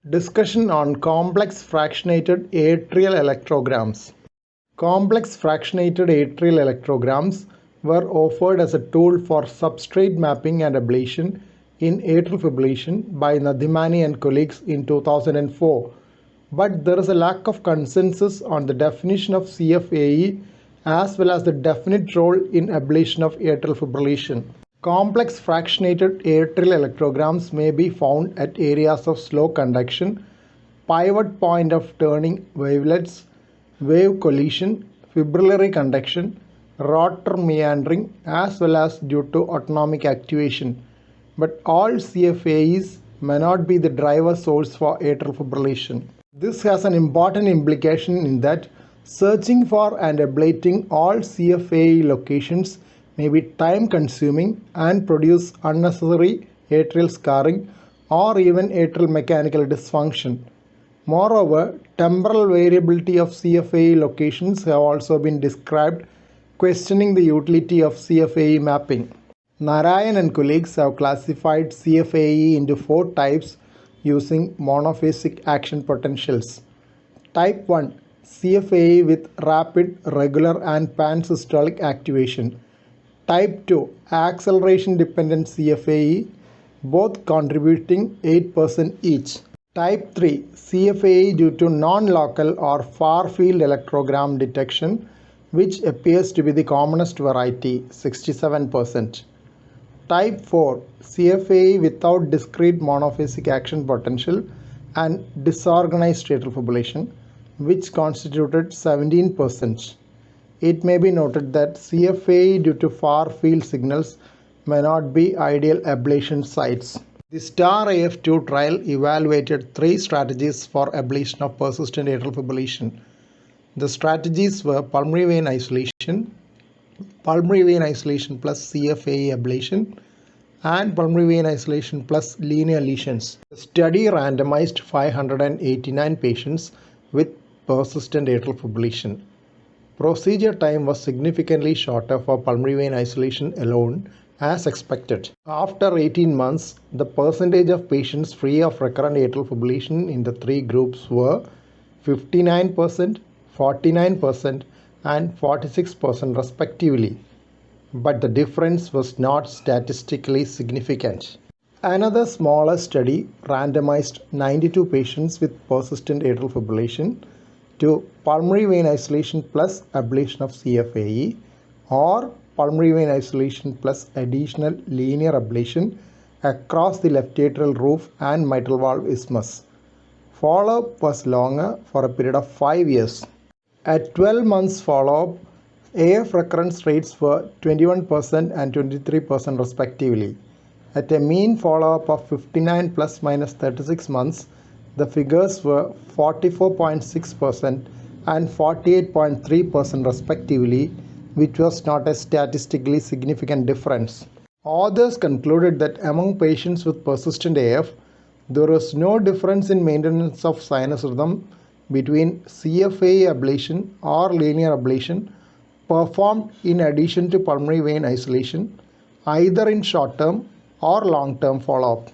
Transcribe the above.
Discussion on complex fractionated atrial electrograms. Complex fractionated atrial electrograms were offered as a tool for substrate mapping and ablation in atrial fibrillation by Nademanee and colleagues in 2004. But there is a lack of consensus on the definition of CFAE as well as the definite role in ablation of atrial fibrillation. Complex fractionated atrial electrograms may be found at areas of slow conduction, pivot point of turning wavelets, wave collision, fibrillary conduction, rotor meandering, as well as due to autonomic activation. But all CFAEs may not be the driver source for atrial fibrillation. This has an important implication in that searching for and ablating all CFAE locations may be time consuming and produce unnecessary atrial scarring or even atrial mechanical dysfunction. Moreover, temporal variability of CFAE locations have also been described, questioning the utility of CFAE mapping. Narayan and colleagues have classified CFAE into 4 types using monophasic action potentials. Type 1, CFAE with rapid, regular and pansystolic activation. Type 2, acceleration dependent CFAE, both contributing 8% each. Type 3, CFAE due to non-local or far-field electrogram detection, which appears to be the commonest variety, 67%. Type 4, CFAE without discrete monophasic action potential and disorganized atrial fibrillation, which constituted 17%. It may be noted that CFAE due to far field signals may not be ideal ablation sites. The STAR-AF2 trial evaluated 3 strategies for ablation of persistent atrial fibrillation. The strategies were pulmonary vein isolation plus CFAE ablation, and pulmonary vein isolation plus linear lesions. The study randomized 589 patients with persistent atrial fibrillation. Procedure time was significantly shorter for pulmonary vein isolation alone as expected. After 18 months, the percentage of patients free of recurrent atrial fibrillation in the 3 groups were 59%, 49% and 46% respectively. But the difference was not statistically significant. Another smaller study randomized 92 patients with persistent atrial fibrillation to pulmonary vein isolation plus ablation of CFAE or pulmonary vein isolation plus additional linear ablation across the left atrial roof and mitral valve isthmus. Follow-up was longer for a period of 5 years. At 12 months follow-up, AF recurrence rates were 21% and 23% respectively. At a mean follow-up of 59 plus minus 36 months, the figures were 44.6% and 48.3% respectively, which was not a statistically significant difference. Authors concluded that among patients with persistent AF, there was no difference in maintenance of sinus rhythm between CFAE ablation or linear ablation performed in addition to pulmonary vein isolation, either in short-term or long-term follow-up.